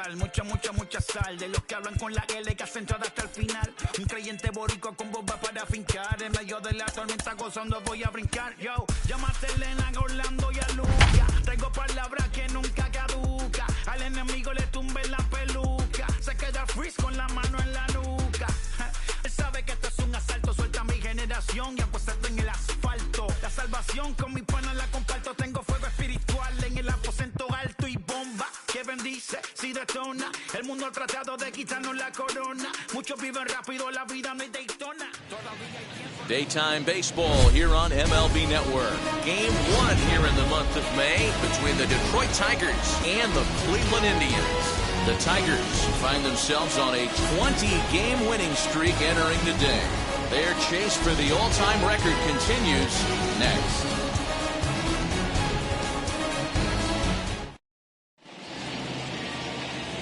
sal, mucha sal. De los que hablan con la L que hacen entrada hasta el final. Un creyente boricua con bomba para fincar. En medio de la tormenta gozando voy a brincar. Yo, llámate Elena, Orlando y a Luca. Traigo palabras que nunca caduca. Al enemigo le tumbe la peluca. Se queda freeze con la mano en la nuca. Él sabe que esto es un asalto. Suelta mi generación y apuéstate en el asfalto. La salvación con mi pana la comparto. Tengo fuego espiritual en el aposento alto y bomba que bendice si detona. El mundo ha tratado de quitarnos la corona. Muchos viven rápido, la vida no hay Daytona. Daytime baseball here on MLB Network. Game 1 here in the month of May between the Detroit Tigers and the Cleveland Indians. The Tigers find themselves on a 20-game winning streak entering the day. Their chase for the all-time record continues next.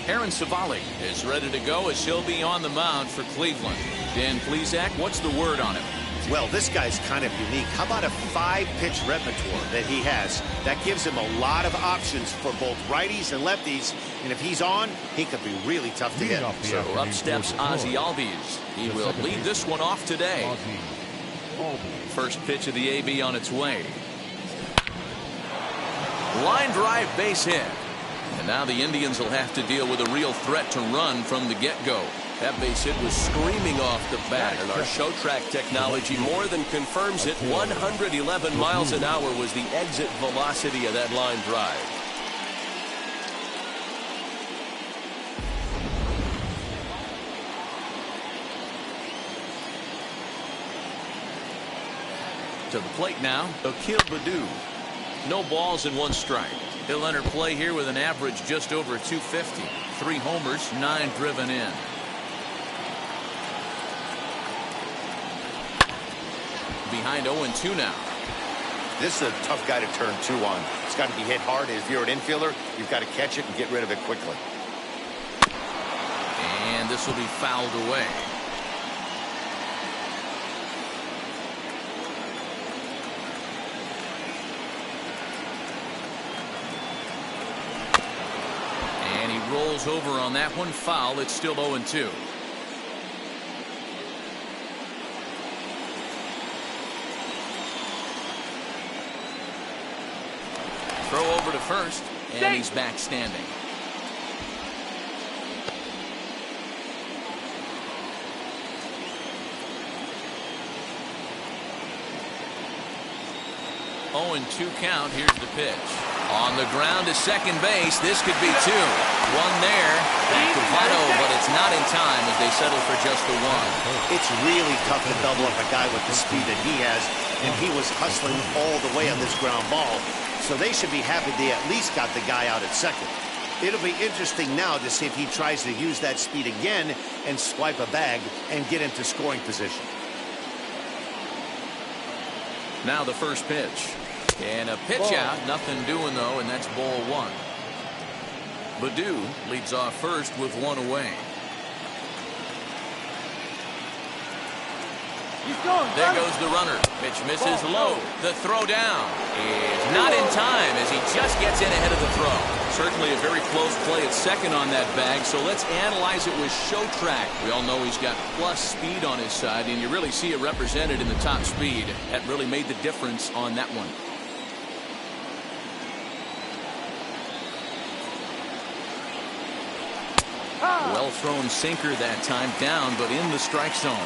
Aaron Civale is ready to go as he'll be on the mound for Cleveland. Dan Plesac, what's the word on him? Well, this guy's kind of unique. How about a 5-pitch repertoire that he has? That gives him a lot of options for both righties and lefties. And if he's on, he could be really tough to hit. So up steps Ozzie Albies. He will lead this one off today. First pitch of the AB on its way. Line drive base hit. And now the Indians will have to deal with a real threat to run from the get-go. That base hit was screaming off the bat, and our show track technology more than confirms it. 111 miles an hour was the exit velocity of that line drive. To the plate now, Akil Baddoo. No balls and 1 strike. He'll enter play here with an average just over 250. 3 homers, 9 driven in. Behind 0-2 now. This is a tough guy to turn 2 on. It's got to be hit hard. If you're an infielder, you've got to catch it and get rid of it quickly. And this will be fouled away. And he rolls over on that one. Foul. It's still 0-2. Throw over to first, and he's back standing. Oh, and 2 count. Here's the pitch. On the ground to second base. This could be 2. 1 there. Back to Votto, but it's not in time as they settle for just the 1. It's really tough to double up a guy with the speed that he has, and he was hustling all the way on this ground ball. So they should be happy they at least got the guy out at second. It'll be interesting now to see if he tries to use that speed again and swipe a bag and get into scoring position. Now the first pitch. And a pitch out. Nothing doing, though, and that's ball 1. Baddoo leads off first with 1 away. There goes the runner. Pitch misses low. The throw down is not in time as he just gets in ahead of the throw. Certainly a very close play at second on that bag, so let's analyze it with show track. We all know he's got plus speed on his side, and you really see it represented in the top speed. That really made the difference on that one. Well thrown sinker that time, down but in the strike zone.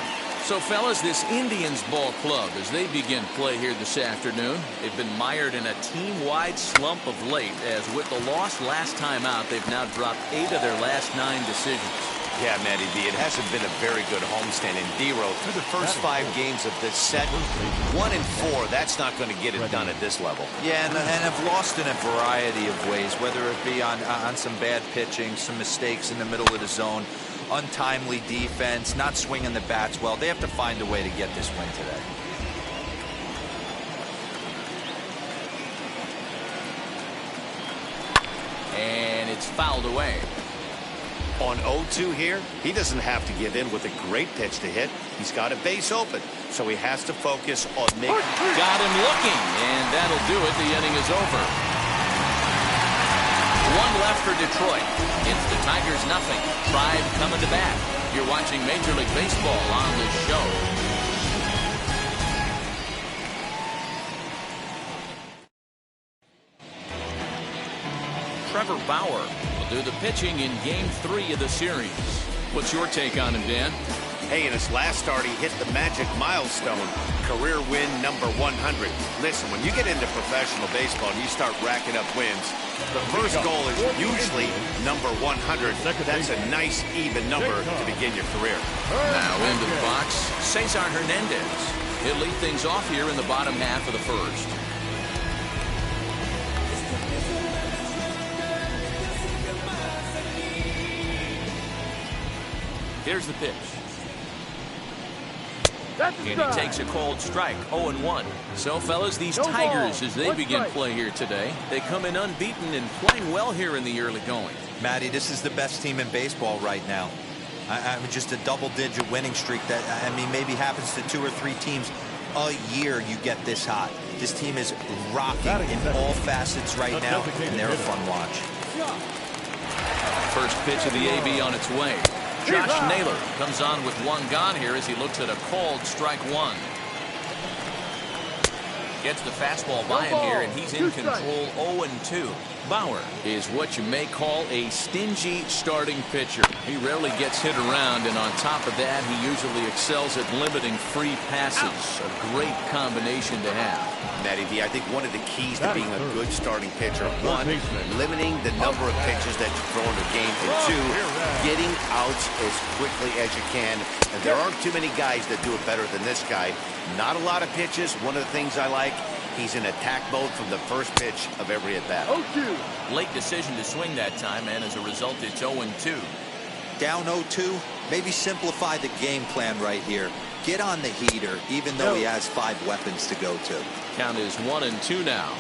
So fellas, this Indians ball club, as they begin play here this afternoon, they've been mired in a team-wide slump of late, as with the loss last time out, they've now dropped 8 of their last 9 decisions. Yeah, Matty B, it hasn't been a very good homestand in D-Row through the first 5 games of this set. 1 and 4, that's not going to get it done at this level. Yeah, and have lost in a variety of ways, whether it be on some bad pitching, some mistakes in the middle of the zone, untimely defense, not swinging the bats well. They have to find a way to get this win today. And it's fouled away. On 0-2 here, he doesn't have to give in with a great pitch to hit. He's got a base open, so he has to focus on making. Got him looking, and that'll do it. The inning is over. one left for Detroit. It's the Tigers nothing. Tribe coming to bat. You're watching Major League Baseball on the show. Trevor Bauer will do the pitching in Game 3 of the series. What's your take on him, Dan? Hey, in his last start, he hit the magic milestone, career win number 100. Listen, when you get into professional baseball and you start racking up wins, the first goal is usually number 100. That's a nice, even number to begin your career. Now into the box, Cesar Hernandez. He'll lead things off here in the bottom half of the first. Here's the pitch. And he takes a cold strike, 0-1. So, fellas, these Tigers, as they begin play here today, they come in unbeaten and playing well here in the early going. Matty, this is the best team in baseball right now. I mean, just a double-digit winning streak that, I mean, maybe happens to 2 or 3 teams a year you get this hot. This team is rocking in all facets right now, and they're a fun watch. First pitch of the AB on its way. Josh Naylor comes on with one gone here as he looks at a called strike one. Gets the fastball by him here, and he's in control, 0-2. Bauer is what you may call a stingy starting pitcher. He rarely gets hit around, and on top of that, he usually excels at limiting free passes. A great combination to have. Matty V, I think one of the keys to being a good starting pitcher, one, limiting the number of pitches that you throw in a game, and two, getting outs as quickly as you can. And there aren't too many guys that do it better than this guy. Not a lot of pitches. One of the things I like, he's in attack mode from the first pitch of every at-bat. Late decision to swing that time, and as a result, it's 0-2. Down 0-2, maybe simplify the game plan right here. Get on the heater, even though he has 5 weapons to go to. Count is 1-2 now.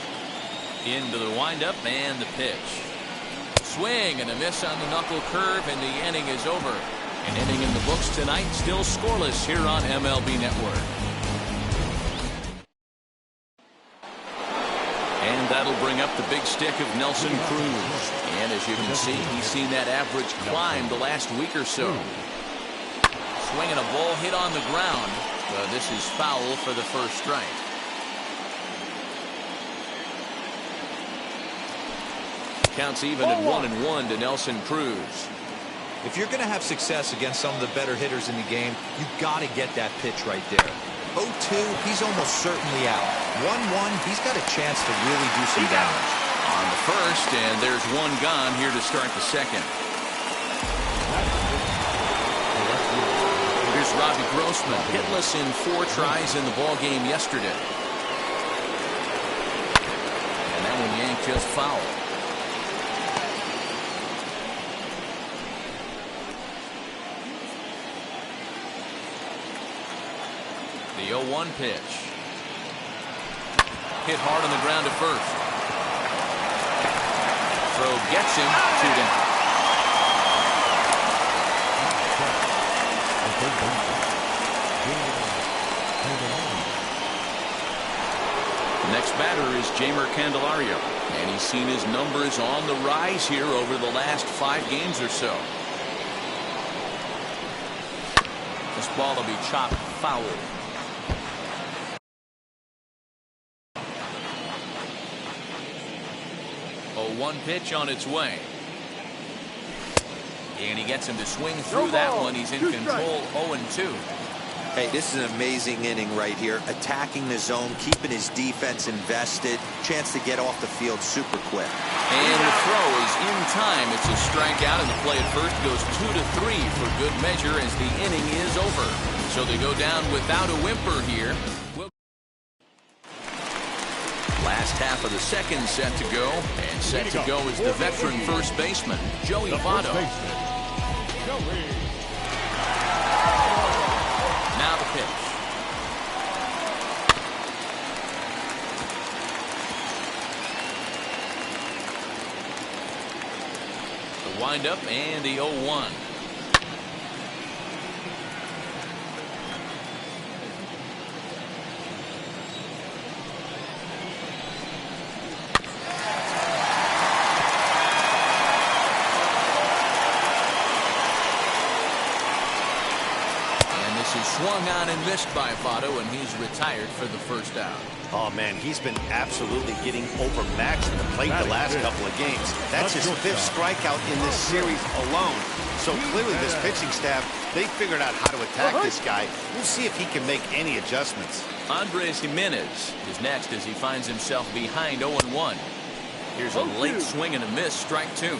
Into the windup and the pitch. Swing and a miss on the knuckle curve, and the inning is over. An inning in the books tonight, still scoreless here on MLB Network. And that'll bring up the big stick of Nelson Cruz. And as you can see, he's seen that average climb the last week or so. Swinging a ball hit on the ground. This is foul for the first strike. Counts even at 1-1 to Nelson Cruz. If you're going to have success against some of the better hitters in the game, you've got to get that pitch right there. 0-2, he's almost certainly out. 1-1, he's got a chance to really do some damage. On the first, and there's one gone here to start the second. Here's Robbie Grossman, hitless in 4 tries in the ball game yesterday. And that one yanked just foul. The 0-1 pitch. Hit hard on the ground at first. Throw gets him, 2 down. The next batter is Jeimer Candelario, and he's seen his numbers on the rise here over the last 5 games or so. This ball will be chopped foul. 0-1 pitch on its way. And he gets him to swing through that one. He's in control, 0-2. Hey, this is an amazing inning right here. Attacking the zone, keeping his defense invested. Chance to get off the field super quick. And the throw is in time. It's a strikeout, and the play at first goes 2-3 for good measure as the inning is over. So they go down without a whimper here. Last half of the second set to go, and set to go is the veteran first baseman, Joey Votto. Now the pitch. The windup and the 0-1. This is swung on and missed by Votto, and he's retired for the first out. Oh, man, he's been absolutely getting overmatched at the plate the last couple of games. That's his 5th strikeout in this series alone. So clearly this pitching staff, they figured out how to attack this guy. We'll see if he can make any adjustments. Andres Gimenez is next as he finds himself behind 0-1. Here's a late swing and a miss, strike 2.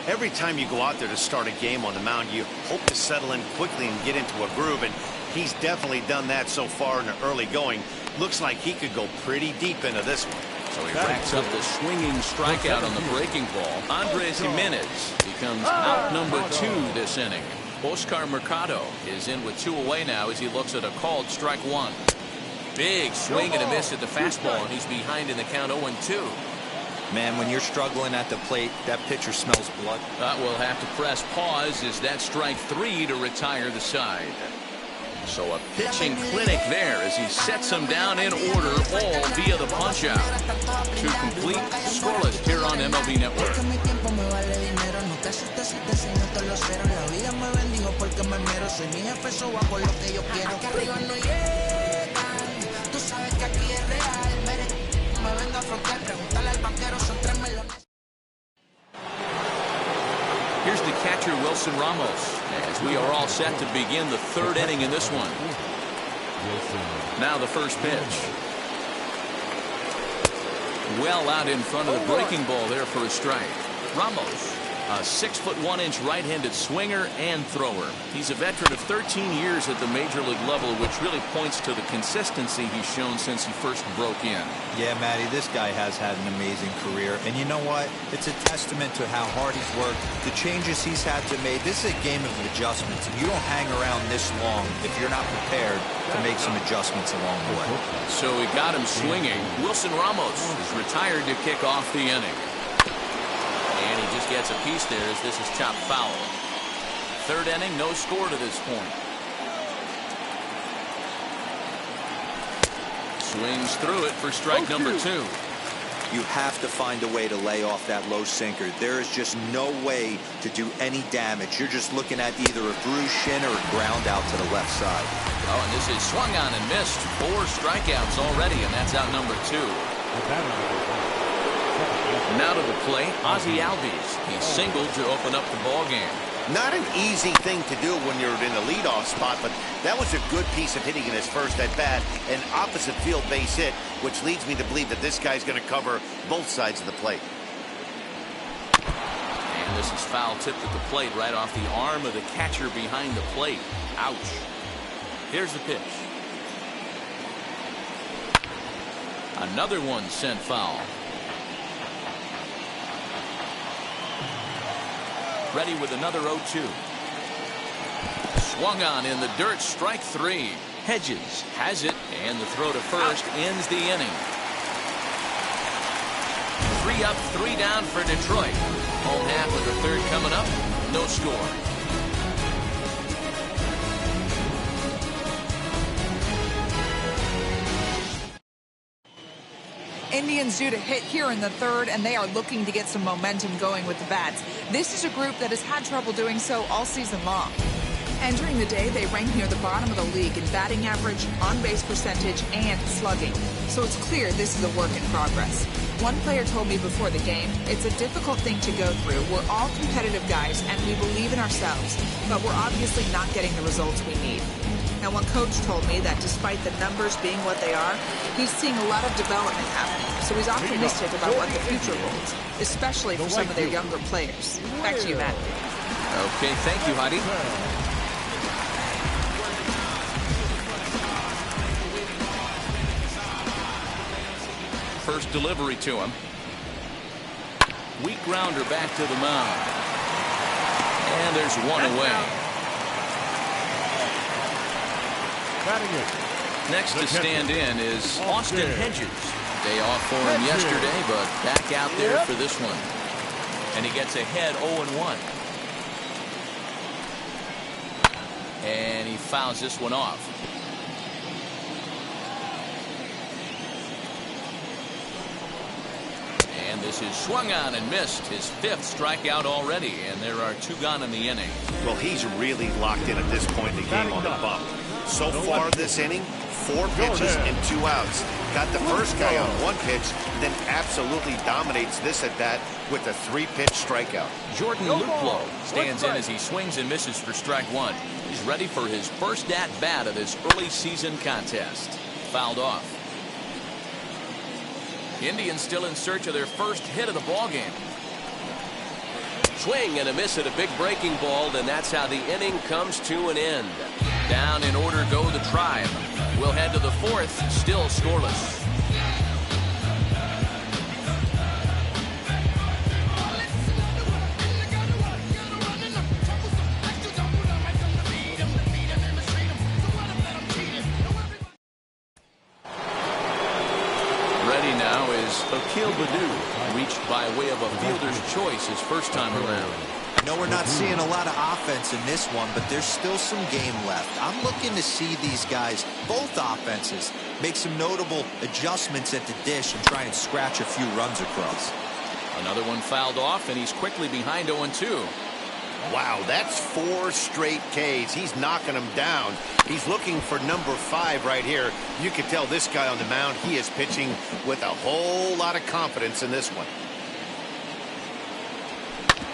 Every time you go out there to start a game on the mound, you hope to settle in quickly and get into a groove, and he's definitely done that so far in the early going. Looks like he could go pretty deep into this one. So he racks up the swinging strikeout on the breaking ball. Andres Gimenez becomes out number 2 this inning. Oscar Mercado is in with 2 away now as he looks at a called strike 1. Big swing and a miss at the fastball, and he's behind in the count 0-2. Man, when you're struggling at the plate, that pitcher smells blood. We'll have to press pause as that strike 3 to retire the side. So a pitching clinic there as he sets them down in order, all via the punch out. 2 complete, scoreless here on MLB Network. Here's the catcher, Wilson Ramos, as we are all set to begin the 3rd inning in this one. Now the first pitch. Well out in front of the breaking ball there for a strike. Ramos, a 6'1" right-handed swinger and thrower. He's a veteran of 13 years at the major league level, which really points to the consistency he's shown since he first broke in. Yeah, Matty, this guy has had an amazing career. And you know what? It's a testament to how hard he's worked, the changes he's had to make. This is a game of adjustments, and you don't hang around this long if you're not prepared to make some adjustments along the way. So he got him swinging. Wilson Ramos is retired to kick off the inning. And he just gets a piece there as this is chopped foul. 3rd inning, no score to this point. Swings through it for strike number 2. You have to find a way to lay off that low sinker. There is just no way to do any damage. You're just looking at either a bruised shin or a ground out to the left side. Oh, and this is swung on and missed. 4 strikeouts already, and that's out number 2. Now to the plate, Ozzie Albies. He singled to open up the ball game. Not an easy thing to do when you're in the leadoff spot, but that was a good piece of hitting in his first at bat, an opposite field base hit, which leads me to believe that this guy's going to cover both sides of the plate. And this is foul tipped at the plate right off the arm of the catcher behind the plate. Ouch. Here's the pitch. Another one sent foul. Ready with another 0-2. Swung on in the dirt, strike 3. Hedges has it, and the throw to first ends the inning. 3 up, 3 down for Detroit. Home half of the 3rd coming up. No score. Indians due to hit here in the 3rd, and they are looking to get some momentum going with the bats. This is a group that has had trouble doing so all season long. Entering the day, they rank near the bottom of the league in batting average, on-base percentage, and slugging. So it's clear this is a work in progress. One player told me before the game, it's a difficult thing to go through. We're all competitive guys, and we believe in ourselves, but we're obviously not getting the results we need. Now, one coach told me that despite the numbers being what they are, he's seeing a lot of development happening. So he's optimistic about what the future holds, especially for some of their younger players. Back to you, Matt. Okay, thank you, Heidi. First delivery to him. Weak grounder back to the mound. And there's one away. Next to stand in is Austin Hedges. Day off for him yesterday, but back out there for this one. And he gets ahead 0-1. And he fouls this one off. And this is swung on and missed. His 5th strikeout already, and there are 2 gone in the inning. Well, he's really locked in at this point in the game on the bump. So far this inning, 4 pitches and 2 outs. Got the first guy on 1 pitch, then absolutely dominates this at bat with a 3-pitch strikeout. Jordan Luplow stands in as he swings and misses for strike 1. He's ready for his first at-bat of this early season contest. Fouled off. Indians still in search of their first hit of the ballgame. Swing and a miss at a big breaking ball, and that's how the inning comes to an end. Down in order go the Tribe. We'll head to the 4th, still scoreless. Ready now is Akil Baddoo, reached by way of a fielder's choice his first time around. I know we're not seeing a lot of offense in this one, but there's still some game left. I'm looking to see these guys, both offenses, make some notable adjustments at the dish and try and scratch a few runs across. Another one fouled off, and he's quickly behind 0-2. Wow, that's 4 straight Ks. He's knocking them down. He's looking for number 5 right here. You can tell this guy on the mound, he is pitching with a whole lot of confidence in this one.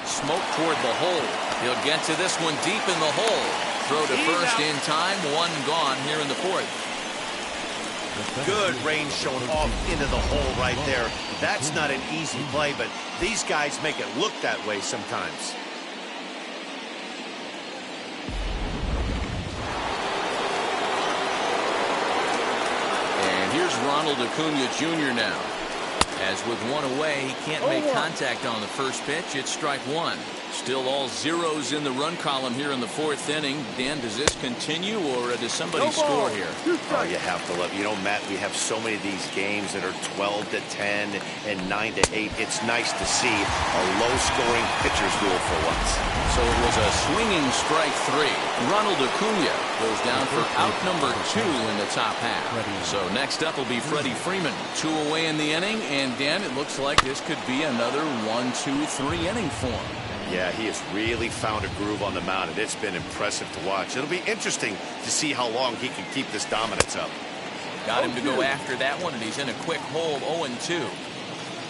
Smoke toward the hole. He'll get to this one deep in the hole. Throw to first in time. 1 gone here in the 4th. Good range showing off into the hole right there. That's not an easy play, but these guys make it look that way sometimes. And here's Ronald Acuna Jr. now. As with 1 away, he can't make contact on the first pitch. It's strike 1. Still all zeros in the run column here in the 4th inning. Dan, does this continue, or does somebody score here? Oh, you have to love. You know, Matt, we have so many of these games that are 12-10 and 9-8. It's nice to see a low-scoring pitcher's duel for once. So it was a swinging strike 3. Ronald Acuna goes down for out number 2 in the top half. So next up will be Freddie Freeman. 2 away in the inning, and Dan, it looks like this could be another 1-2-3 inning for him. Yeah, he has really found a groove on the mound, and it's been impressive to watch. It'll be interesting to see how long he can keep this dominance up. Got him to go after that one, and he's in a quick hole, 0-2.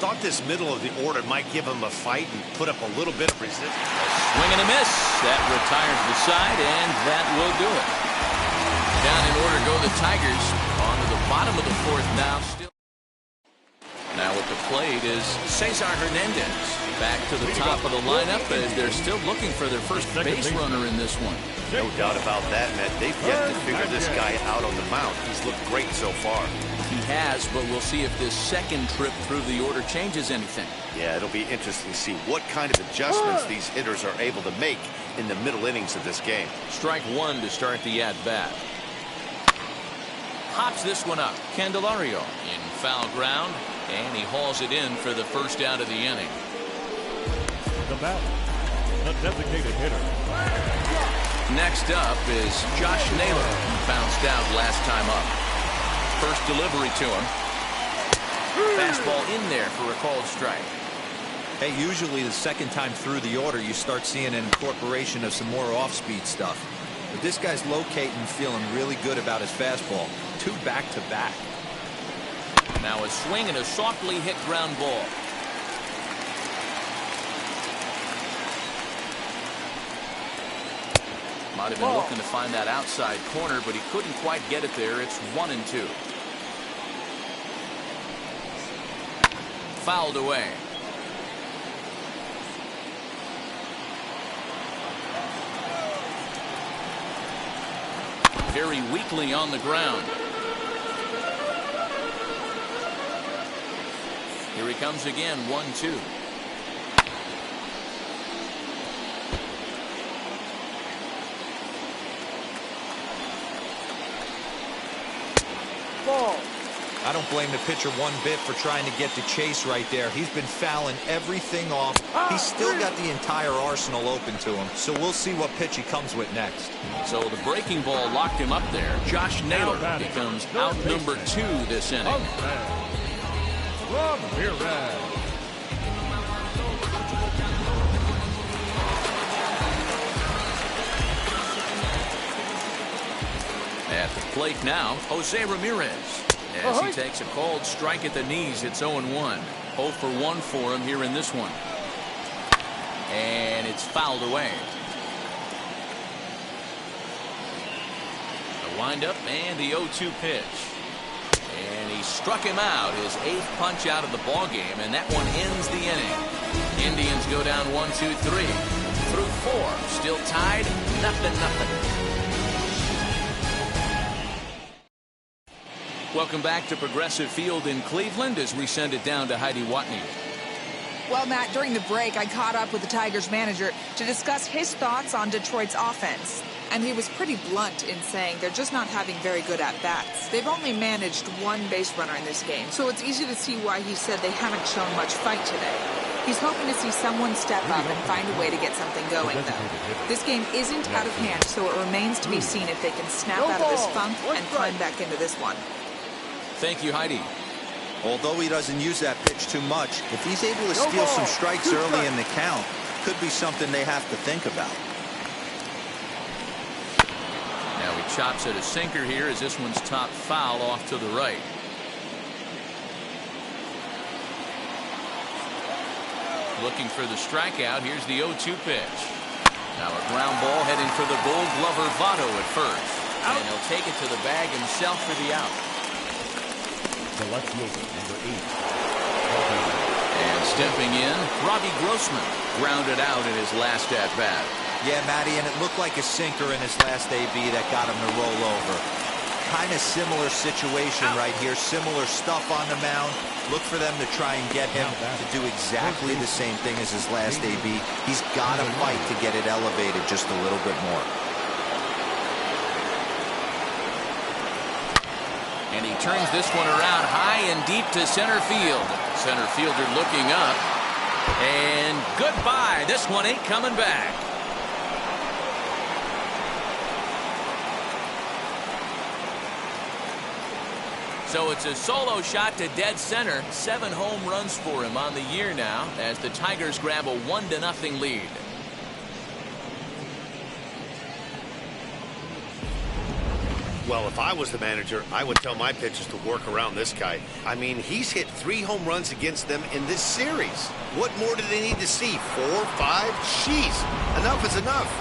Thought this middle of the order might give him a fight and put up a little bit of resistance. Swing and a miss. That retires the side, and that will do it. Down in order go the Tigers. On to the bottom of the 4th now. Now at the plate is Cesar Hernandez. Back to the top of the lineup as they're still looking for their first base runner in this one. No doubt about that, Matt. They've yet to figure this guy out on the mound. He's looked great so far. He has, but we'll see if this second trip through the order changes anything. Yeah, it'll be interesting to see what kind of adjustments these hitters are able to make in the middle innings of this game. Strike 1 to start the at-bat. Hops this one up. Candelario in foul ground, and he hauls it in for the first out of the inning. The bat, the designated hitter. Next up is Josh Naylor, who bounced out last time up. First delivery to him. Fastball in there for a called strike. Hey, usually the second time through the order, you start seeing an incorporation of some more off-speed stuff. But this guy's locating, feeling really good about his fastball. 2 back-to-back. Now a swing and a softly hit ground ball. Might have been looking to find that outside corner, but he couldn't quite get it there. It's 1-2. Fouled away. Very weakly on the ground. Here he comes again, 1-2. I don't blame the pitcher one bit for trying to get the chase right there. He's been fouling everything off. He's still got the entire arsenal open to him. So we'll see what pitch he comes with next. So the breaking ball locked him up there. Josh Naylor becomes out number 2 this inning. At the plate now, Jose Ramirez. As he takes a called strike at the knees, it's 0-1. 0 for 1 for him here in this one. And it's fouled away. The windup and the 0-2 pitch. And he struck him out, his 8th punch out of the ball game, and that one ends the inning. Indians go down 1-2-3 through 4, still tied, 0-0. Welcome back to Progressive Field in Cleveland as we send it down to Heidi Watney. Well, Matt, during the break, I caught up with the Tigers manager to discuss his thoughts on Detroit's offense. And he was pretty blunt in saying they're just not having very good at-bats. They've only managed 1 base runner in this game, so it's easy to see why he said they haven't shown much fight today. He's hoping to see someone step up and find a way to get something going, though. This game isn't out of hand, so it remains to be seen if they can snap out of this funk and climb back into this one. Thank you, Heidi. Although he doesn't use that pitch too much, if he's able to steal some strikes early in the count, could be something they have to think about. Now he chops at a sinker here as this one's top foul off to the right. Looking for the strikeout. Here's the 0-2 pitch. Now a ground ball heading for the Gold Glover Votto at first. And he'll take it to the bag himself for the out. The left fielder, number 8. And stepping in, Robbie Grossman grounded out in his last at-bat. Yeah, Matty, and it looked like a sinker in his last AB that got him to roll over. Kind of similar situation right here. Similar stuff on the mound. Look for them to try and get him to do exactly the same thing as his last AB. He's got to fight to get it elevated just a little bit more. And he turns this one around high and deep to center field. Center fielder looking up. And goodbye. This one ain't coming back. So it's a solo shot to dead center. 7 home runs for him on the year now as the Tigers grab a 1-0 lead. Well, if I was the manager, I would tell my pitchers to work around this guy. I mean, he's hit 3 home runs against them in this series. What more do they need to see? 4, 5? Jeez, enough is enough.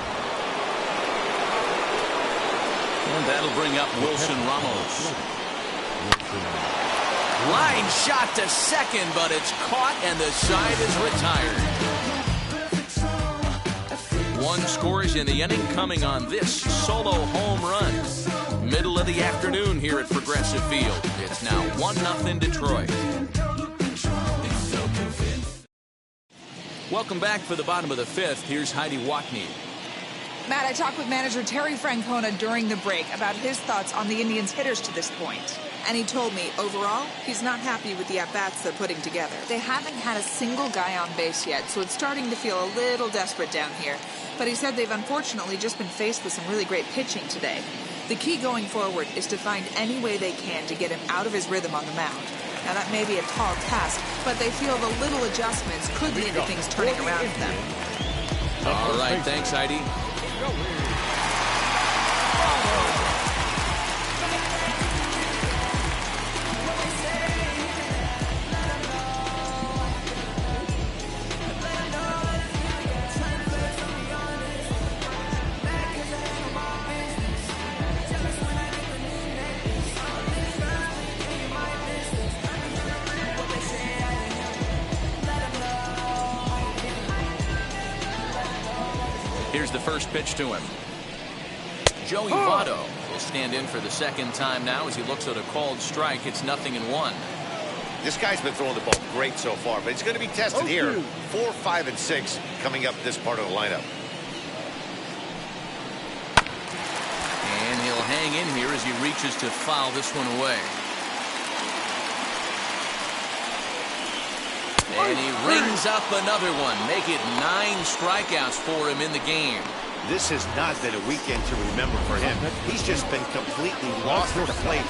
And that'll bring up Wilson Ramos. Line shot to second, but it's caught and the side is retired. 1 scores in the inning coming on this solo home run. Middle of the afternoon here at Progressive Field. It's now 1-0 Detroit. Welcome back for the bottom of the 5th. Here's Heidi Watney. Matt, I talked with manager Terry Francona during the break about his thoughts on the Indians' hitters to this point. And he told me, overall, he's not happy with the at-bats they're putting together. They haven't had a single guy on base yet, so it's starting to feel a little desperate down here. But he said they've unfortunately just been faced with some really great pitching today. The key going forward is to find any way they can to get him out of his rhythm on the mound. Now, that may be a tall task, but they feel the little adjustments could lead to things turning around for them. All right, thanks, Heidi. Here's the first pitch to him. Joey Votto will stand in for the second time now as he looks at a called strike. It's 0-1. This guy's been throwing the ball great so far, but he's going to be tested here. 4, 5, and 6 coming up this part of the lineup. And he'll hang in here as he reaches to foul this one away. And he rings up another one. Make it 9 strikeouts for him in the game. This has not been a weekend to remember for him. He's just been completely lost at the plate,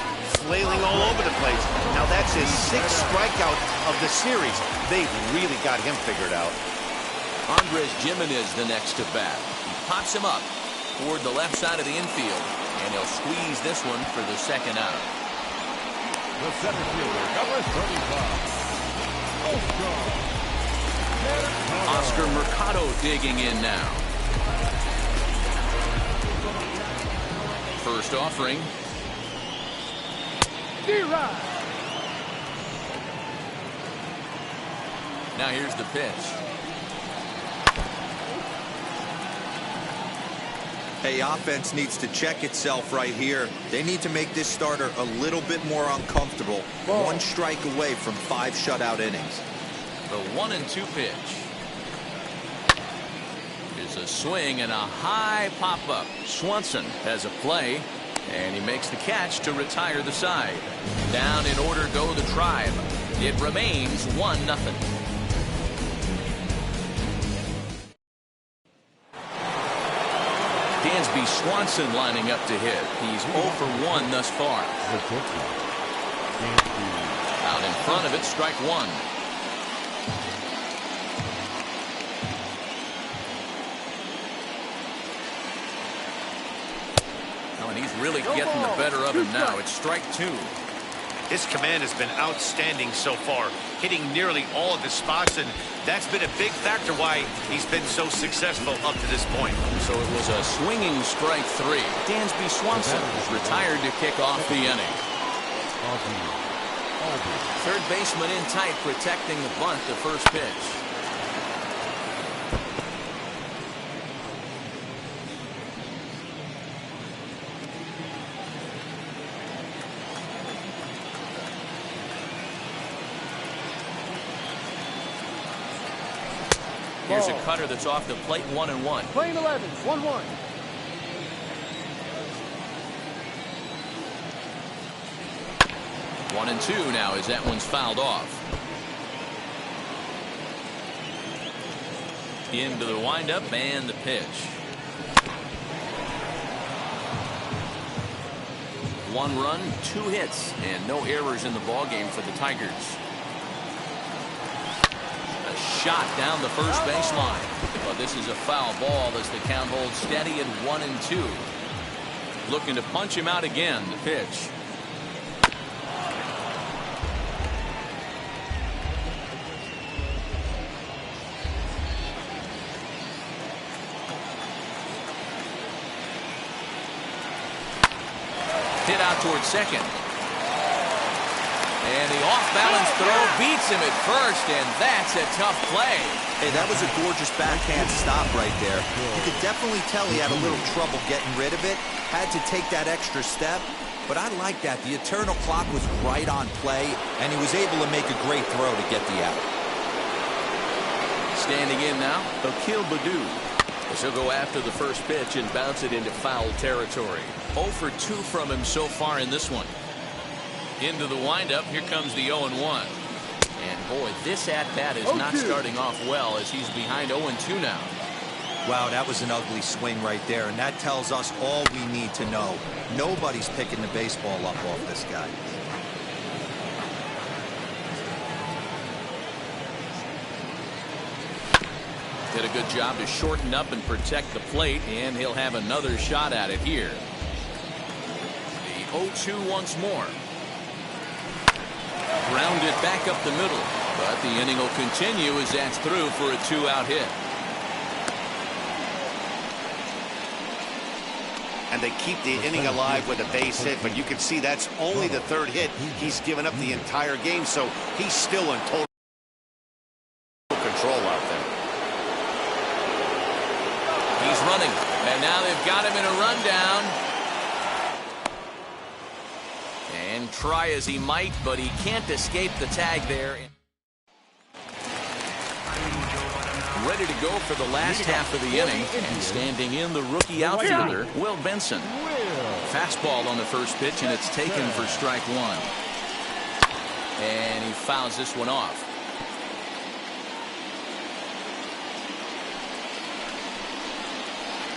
flailing all over the place. Now that's his 6th strikeout of the series. They've really got him figured out. Andres Gimenez the next to bat. He pops him up. toward the left side of the infield, and he'll squeeze this one for the second out. The center fielder, number 35, Oscar Mercado digging in now. First offering. Now here's the pitch. Hey, offense needs to check itself right here. They need to make this starter a little bit more uncomfortable. One strike away from 5 shutout innings. The 1-2 pitch is a swing and a high pop-up. Swanson has a play, and he makes the catch to retire the side. Down in order go the Tribe. It remains 1-0. Dansby Swanson lining up to hit. He's 0 for 1 thus far. Out in front of it, strike one. Oh, and he's really getting the better of him now. It's strike two. His command has been outstanding so far, hitting nearly all of his spots, and that's been a big factor why he's been so successful up to this point. So it was a swinging strike three. Dansby Swanson is retired to kick off the inning. Third baseman in tight, protecting the bunt, the first pitch. Here's a cutter that's off the plate, 1-1. Playing 11, 1-1. One and two now as that one's fouled off. Into the windup and the pitch. 1 run, 2 hits, and no errors in the ballgame for the Tigers. Shot down the first baseline. But this is a foul ball as the count holds steady at 1-2. Looking to punch him out again. The pitch. Hit out towards second. And the off-balance throw beats him at first, and that's a tough play. Hey, that was a gorgeous backhand stop right there. You could definitely tell he had a little trouble getting rid of it. Had to take that extra step. But I like that. The eternal clock was right on play, and he was able to make a great throw to get the out. Standing in now, Akil Baddoo. He'll go after the first pitch and bounce it into foul territory. 0 for 2 from him so far in this one. Into the windup, here comes the 0-1. And boy, this at-bat is not starting off well as he's behind 0-2 now. Wow, that was an ugly swing right there, and that tells us all we need to know. Nobody's picking the baseball up off this guy. Did a good job to shorten up and protect the plate, and he'll have another shot at it here. The 0-2 once more. Grounded back up the middle, but the inning will continue as that's through for a 2-out hit. And they keep the inning alive with a base hit, but you can see that's only the 3rd hit he's given up the entire game, so he's still in total control out there. He's running, and now they've got him in a rundown. And try as he might, but he can't escape the tag there. Ready to go for the last half of the inning, and standing in the rookie outfielder, Will Benson. Fastball on the first pitch, and it's taken for strike one. And he fouls this one off.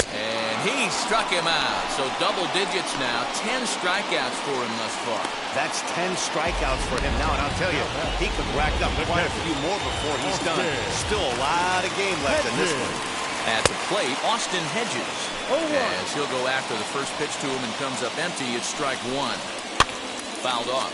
And he struck him out. So double digits now. 10 strikeouts for him thus far. That's 10 strikeouts for him now. And I'll tell you, he could rack up quite a few more before he's done. Still a lot of game left in this one. At the plate, Austin Hedges. As he'll go after the first pitch to him and comes up empty. It's strike one. Fouled off.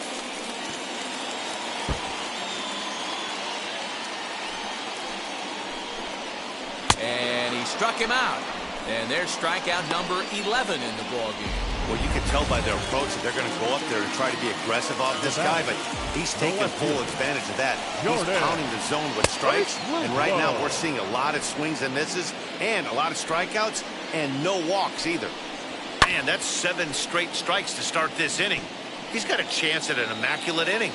And he struck him out. And there's strikeout number 11 in the ballgame. Well, you can tell by their approach that they're going to go up there and try to be aggressive off this guy, but he's taking full advantage of that. He's pounding the zone with strikes, and right now we're seeing a lot of swings and misses and a lot of strikeouts and no walks either. Man, that's 7 straight strikes to start this inning. He's got a chance at an immaculate inning.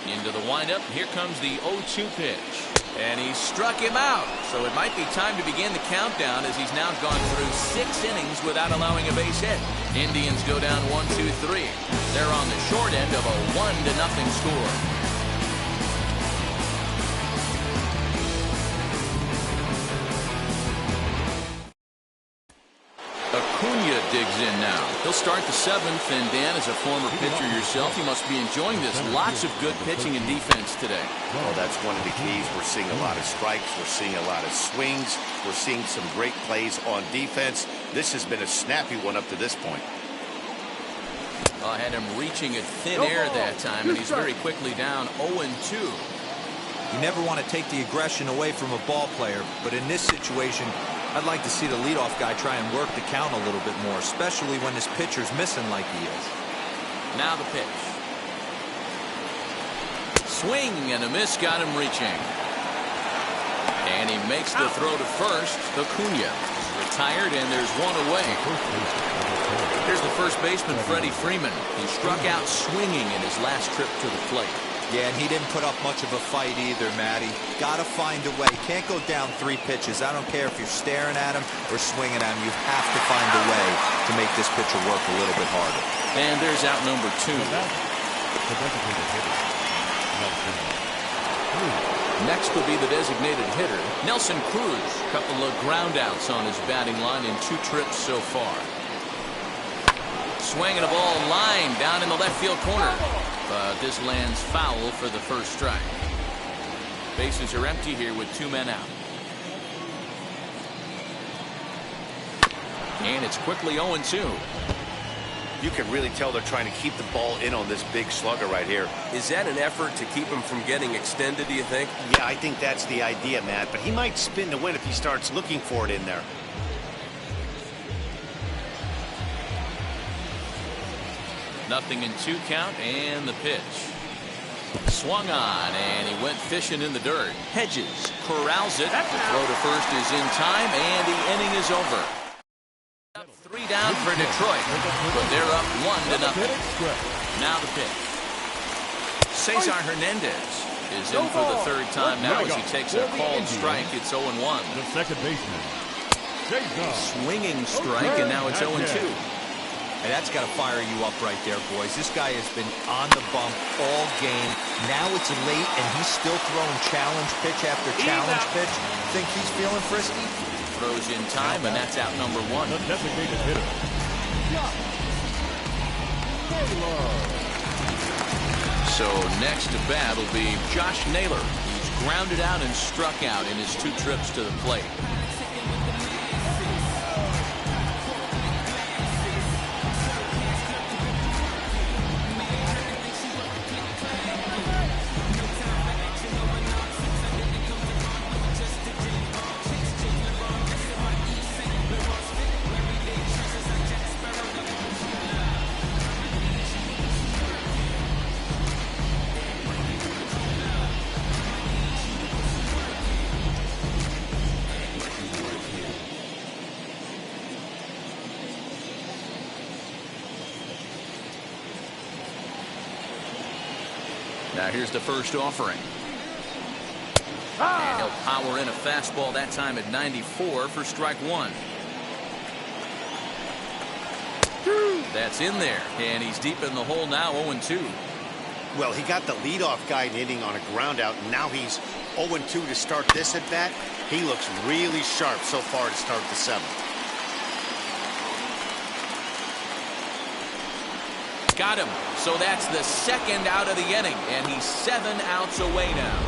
Into the windup, here comes the 0-2 pitch. And he struck him out. So it might be time to begin the countdown as he's now gone through 6 innings without allowing a base hit. Indians go down 1-2-3. They're on the short end of a 1-0 score. Acuna digs in now. He'll start the 7th, and Dan, as a former pitcher yourself, you must be enjoying this. Lots of good pitching and defense today. Well, that's one of the keys. We're seeing a lot of strikes. We're seeing a lot of swings. We're seeing some great plays on defense. This has been a snappy one up to this point. I had him reaching at thin air that time, and he's very quickly down 0-2. You never want to take the aggression away from a ball player, but in this situation, I'd like to see the leadoff guy try and work the count a little bit more, especially when this pitcher's missing like he is. Now the pitch. Swing and a miss, got him reaching. And he makes the throw to first. Acuna is retired, and there's one away. Here's the first baseman, Freddie Freeman. He struck out swinging in his last trip to the plate. Yeah, and he didn't put up much of a fight either, Matty. Got to find a way. Can't go down 3 pitches. I don't care if you're staring at him or swinging at him. You have to find a way to make this pitcher work a little bit harder. And there's out number 2. Next will be the designated hitter, Nelson Cruz. Couple of ground outs on his batting line in 2 trips so far. Swinging a ball line down in the left field corner. But this lands foul for the first strike. Bases are empty here with 2 men out. And it's quickly 0-2. You can really tell they're trying to keep the ball in on this big slugger right here. Is that an effort to keep him from getting extended, do you think? Yeah, I think that's the idea, Matt. But he might spin to win if he starts looking for it in there. Nothing in 2 count, and the pitch. Swung on, and he went fishing in the dirt. Hedges corrals it. The throw to first is in time, and the inning is over. 3 down for Detroit, but they're up 1-0. Now the pitch. Cesar Hernandez is in for the 3rd time now as he takes a called strike. It's 0-1. The second baseman. Swinging strike, and now it's 0-2. And that's got to fire you up right there, boys. This guy has been on the bump all game. Now it's late, and he's still throwing challenge pitch after challenge pitch. Think he's feeling frisky? Throws in time, and that's out number 1. The designated hitter. So next to bat will be Josh Naylor. He's grounded out and struck out in his 2 trips to the plate. Now here's the first offering. And he'll power in a fastball that time at 94 for strike 1. That's in there, and he's deep in the hole now, 0-2. Well, he got the leadoff guy hitting on a ground out, and now he's 0-2 to start this at bat. He looks really sharp so far to start the 7th. Got him. So that's the 2nd out of the inning, and he's 7 outs away now.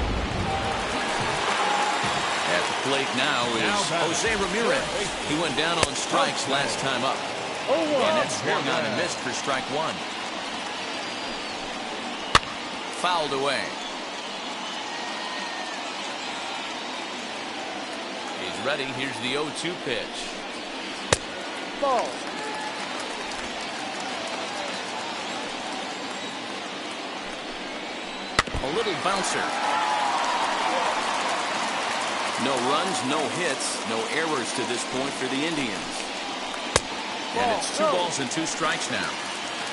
At the plate now is Jose Ramirez. He went down on strikes last time up. And that swung on and missed for strike one. Fouled away. He's ready. Here's the 0-2 pitch. Ball. A little bouncer. No runs, no hits, no errors to this point for the Indians. And it's 2 balls and 2 strikes now.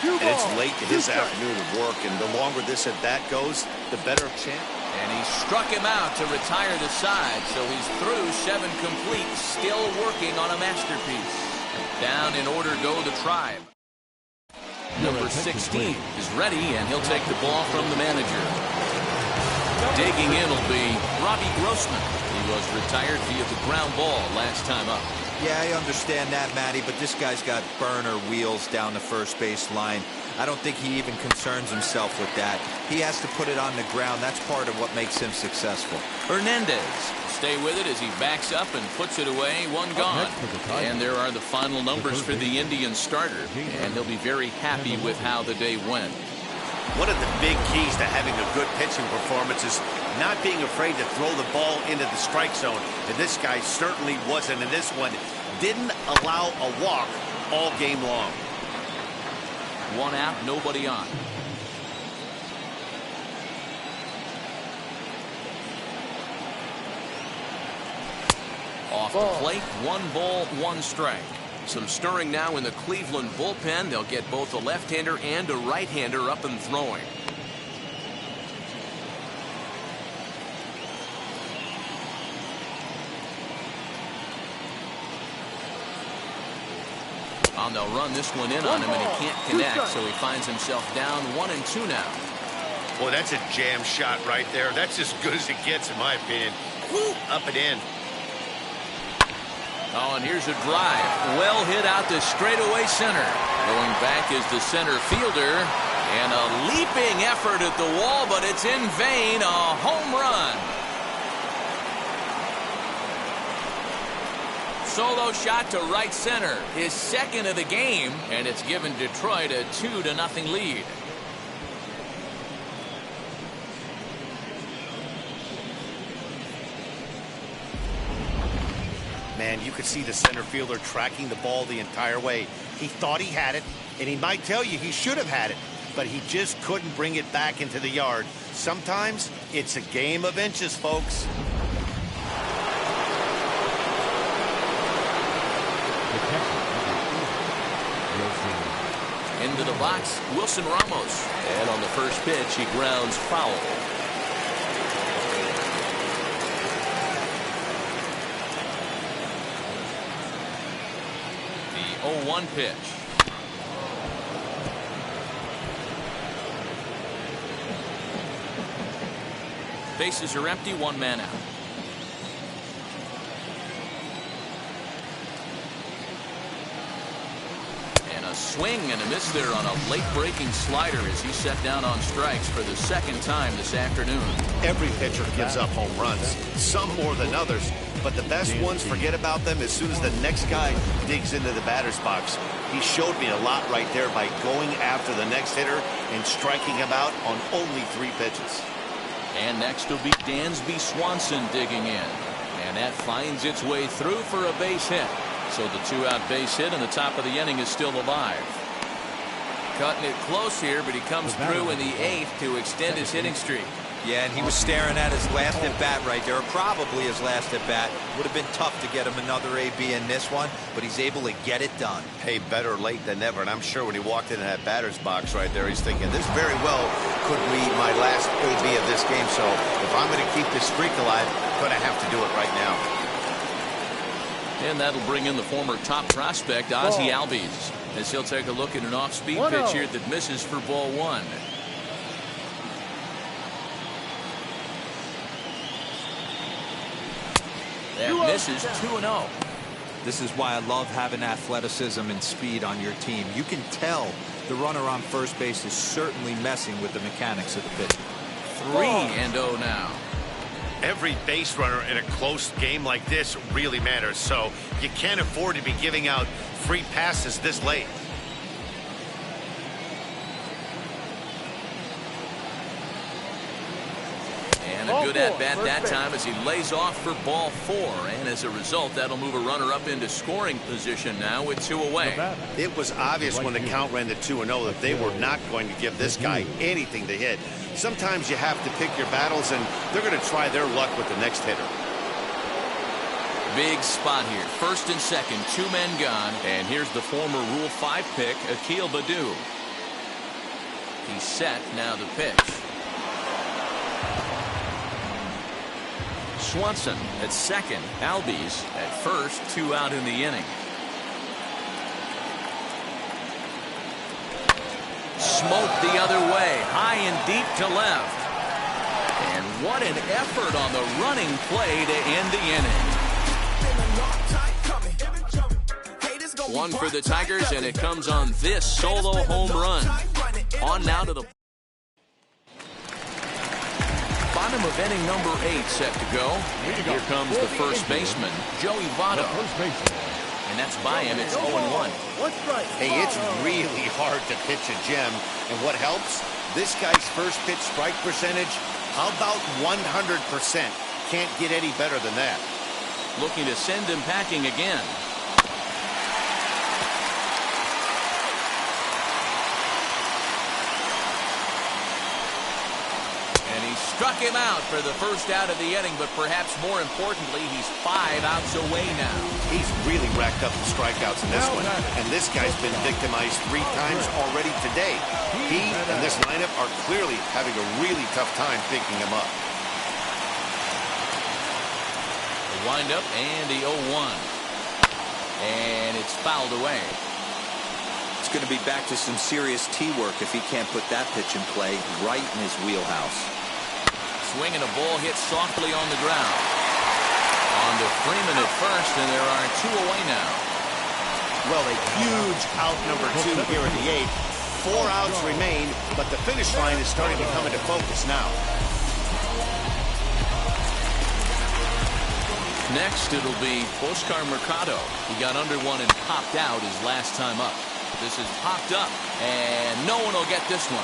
And it's late in his afternoon of work, and the longer this at bat goes, the better chance. And he struck him out to retire the side, so he's through 7 complete, still working on a masterpiece. Down in order go the Tribe. Number 16 is ready, and he'll take the ball from the manager. Digging in will be Robbie Grossman. He was retired via the ground ball last time up. Yeah, I understand that, Matty, but this guy's got burner wheels down the first base line. I don't think he even concerns himself with that. He has to put it on the ground. That's part of what makes him successful. Hernandez will stay with it as he backs up and puts it away. 1 gone. And there are the final numbers for the Indian starter. And he'll be very happy with how the day went. One of the big keys to having a good pitching performance is not being afraid to throw the ball into the strike zone. And this guy certainly wasn't. And this one didn't allow a walk all game long. 1 out, nobody on. Off the plate, 1 ball, 1 strike. Some stirring now in the Cleveland bullpen. They'll get both a left-hander and a right-hander up and throwing. And they'll run this one in on him, and he can't connect, so he finds himself down 1-2 now. Well, that's a jam shot right there. That's as good as it gets, in my opinion. Woo, up and in. Oh, and here's a drive. Well hit out to straightaway center. Going back is the center fielder. And a leaping effort at the wall, but it's in vain. A home run. Solo shot to right center. His second of the game. And it's given Detroit a 2-0 lead. Man, you could see the center fielder tracking the ball the entire way. He thought he had it, and he might tell you he should have had it, but he just couldn't bring it back into the yard. Sometimes it's a game of inches, folks. Into the box, Wilson Ramos. And on the first pitch, he grounds foul. The 0-1 pitch. Bases are empty, 1 man out. And a swing and a miss there on a late breaking slider as he set down on strikes for the 2nd time this afternoon. Every pitcher gives up home runs, some more than others, but the best ones forget about them as soon as the next guy digs into the batter's box. He showed me a lot right there by going after the next hitter and striking him out on only 3 pitches. And next will be Dansby Swanson digging in. And that finds its way through for a base hit. So the 2-out base hit in the top of the inning is still alive. Cutting it close here, but he comes through in the 8th to extend his hitting streak. Yeah, and he was staring at his last at-bat right there, or probably his last at-bat. Would have been tough to get him another AB in this one, but he's able to get it done. Hey, better late than never, and I'm sure when he walked into that batter's box right there, he's thinking, this very well could be my last AB of this game, so if I'm going to keep this streak alive, I'm going to have to do it right now. And that'll bring in the former top prospect, Ozzie Albies, as he'll take a look at an off-speed pitch here that misses for ball 1. That misses 2-0. This is why I love having athleticism and speed on your team. You can tell the runner on first base is certainly messing with the mechanics of the pitch. 3-0 now. Every base runner in a close game like this really matters, so you can't afford to be giving out free passes this late. And a good at-bat that time as he lays off for ball 4. And as a result, that'll move a runner up into scoring position now with 2 away. It was obvious when the count ran to 2-0 that they were not going to give this guy anything to hit. Sometimes you have to pick your battles, and they're going to try their luck with the next hitter. Big spot here. First and second, 2 men gone. And here's the former Rule 5 pick, Akil Baddoo. He's set, now the pitch. Swanson at second, Albies at first, 2 out in the inning. Smoked the other way, high and deep to left. And what an effort on the running play to end the inning. 1 for the Tigers, and it comes on this solo home run. On now to the bottom of inning number 8 set to go. Here comes the first baseman, Joey Votto. And that's by him. It's 0-1. Hey, it's really hard to pitch a gem. And what helps? This guy's first pitch strike percentage, how about 100%? Can't get any better than that. Looking to send him packing again. Struck him out for the first out of the inning, but perhaps more importantly, he's 5 outs away now. He's really racked up the strikeouts in this one, and this guy's been victimized 3 times already today. He and this lineup are clearly having a really tough time picking him up. The windup and the 0-1. And it's fouled away. It's going to be back to some serious tee work if he can't put that pitch in play right in his wheelhouse. Swinging a ball hit softly on the ground. On to Freeman at first, and there are 2 away now. Well, a huge out number 2 here in the 8th. 4 outs remain, but the finish line is starting to come into focus now. Next, it'll be Oscar Mercado. He got under one and popped out his last time up. This is popped up, and no one will get this one.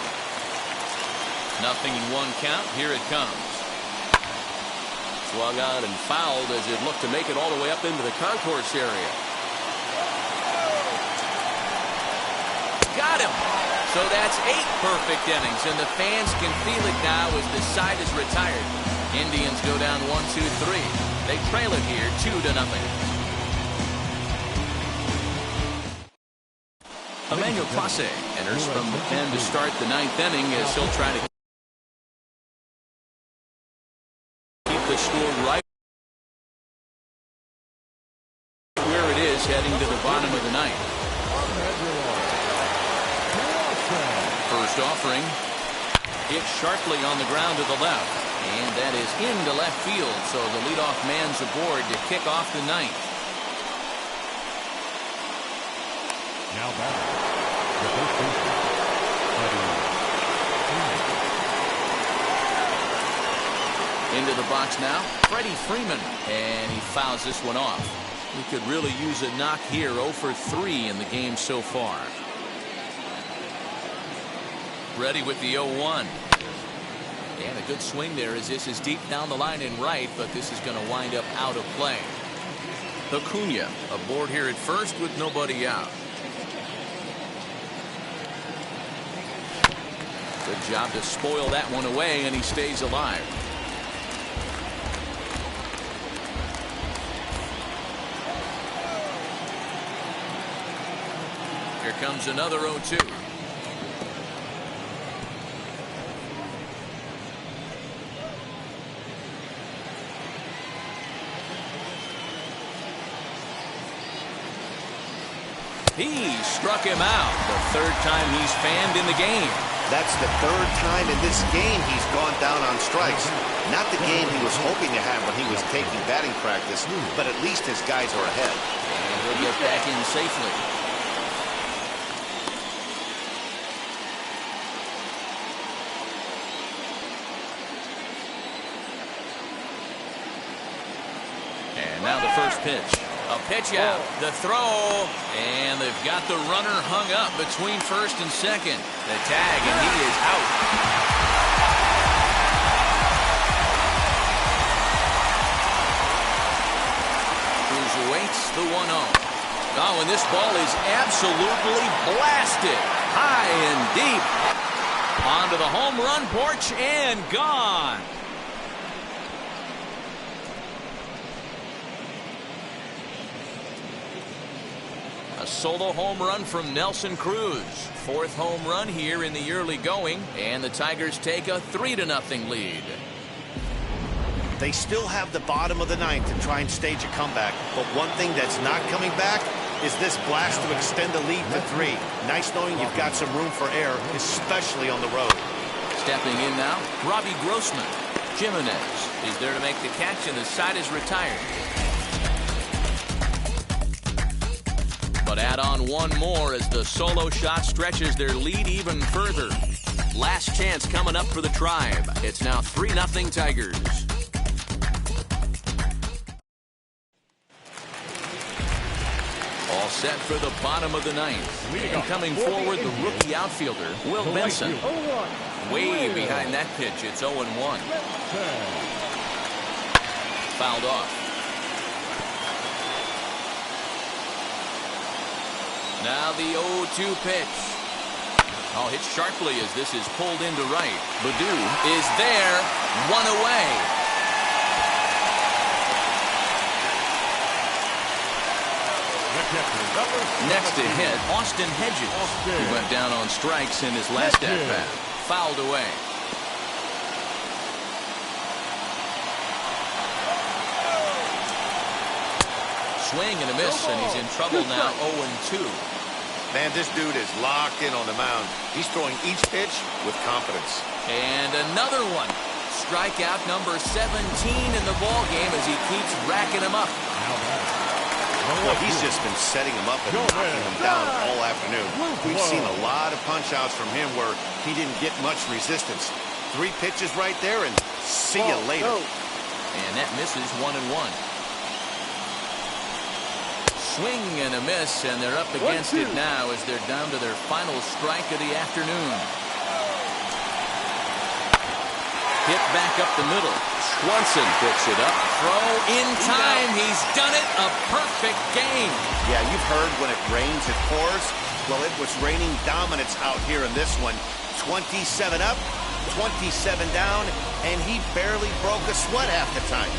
Nothing in 1 count. Here it comes. Swung on and fouled as it looked to make it all the way up into the concourse area. Got him. So that's 8 perfect innings, and the fans can feel it now as this side is retired. Indians go down 1-2-3. They trail it here 2-0. Emmanuel Clase enters from the pen to start the 9th inning as he'll try to keep the score right where it is heading to the bottom of the 9th. First offering hit sharply on the ground to the left, and that is into left field, so the leadoff man's aboard to kick off the 9th. Now back, the first baseman, into the box now, Freddie Freeman, and he fouls this one off. He could really use a knock here. 0 for 3 in the game so far. Ready with the 0-1. And a good swing there as this is deep down the line and right, but this is going to wind up out of play. Acuna aboard here at first with nobody out. Good job to spoil that one away, and he stays alive. Here comes another 0-2. He struck him out. The 3rd time he's fanned in the game. That's the 3rd time in this game he's gone down on strikes. Not the game he was hoping to have when he was taking batting practice, but at least his guys are ahead. And he'll get back in safely. first pitch. A pitch out, the throw, and they've got the runner hung up between first and second. The tag, and he is out. Cruz awaits the 1-0. Oh, and this ball is absolutely blasted high and deep onto the home run porch and gone. A solo home run from Nelson Cruz. Fourth home run here in the early going, and the Tigers take a 3-0 lead. They still have the bottom of the ninth to try and stage a comeback, but one thing that's not coming back is this blast to extend the lead to 3. Nice knowing you've got some room for error, especially on the road. Stepping in now, Robbie Grossman. Jimenez is there to make the catch, and the side is retired. But add on one more as the solo shot stretches their lead even further. Last chance coming up for the Tribe. It's now 3-0 Tigers. All set for the bottom of the ninth. And coming forward, the rookie outfielder, Will Benson. Way behind that pitch, it's 0-1. Fouled off. Now the 0-2 pitch. Oh, hit sharply as this is pulled into right. Baddoo is there, 1 away. Next to hit, Austin Hedges, who went down on strikes in his last at-bat. Fouled away. Swing and a miss, and he's in trouble now, 0-2. Man, this dude is locked in on the mound. He's throwing each pitch with confidence. And another one. Strikeout number 17 in the ballgame as he keeps racking them up. Well, he's just been setting him up and knocking him down all afternoon. We've seen a lot of punch-outs from him where he didn't get much resistance. 3 pitches right there, and see you later. And that misses 1-1. Swing and a miss, and they're up against it now as they're down to their final strike of the afternoon. Hit back up the middle. Swanson picks it up. Throw in time. He's done it. A perfect game. Yeah, you've heard when it rains, it pours. Well, it was raining dominance out here in this one. 27 up, 27 down, and he barely broke a sweat half the time.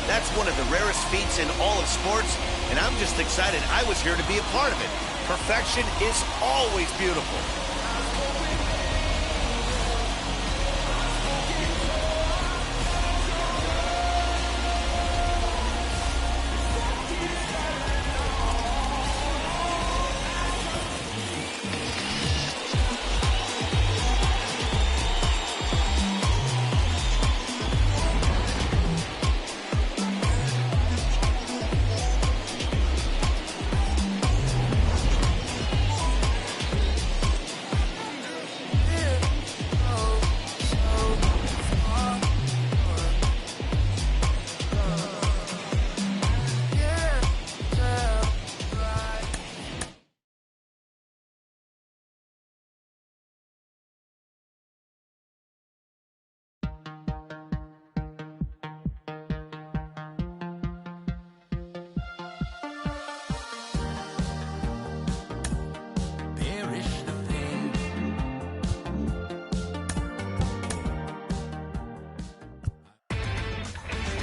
That's one of the rarest feats in all of sports, and I'm just excited I was here to be a part of it. Perfection is always beautiful.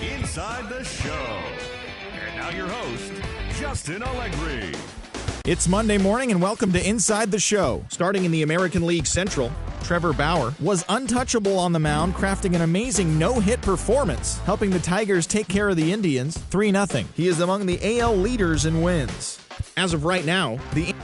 Inside the Show. And now your host, Justin Allegri. It's Monday morning and welcome to Inside the Show. Starting in the American League Central, Trevor Bauer was untouchable on the mound, crafting an amazing no-hit performance, helping the Tigers take care of the Indians 3-0. He is among the AL leaders in wins. As of right now, the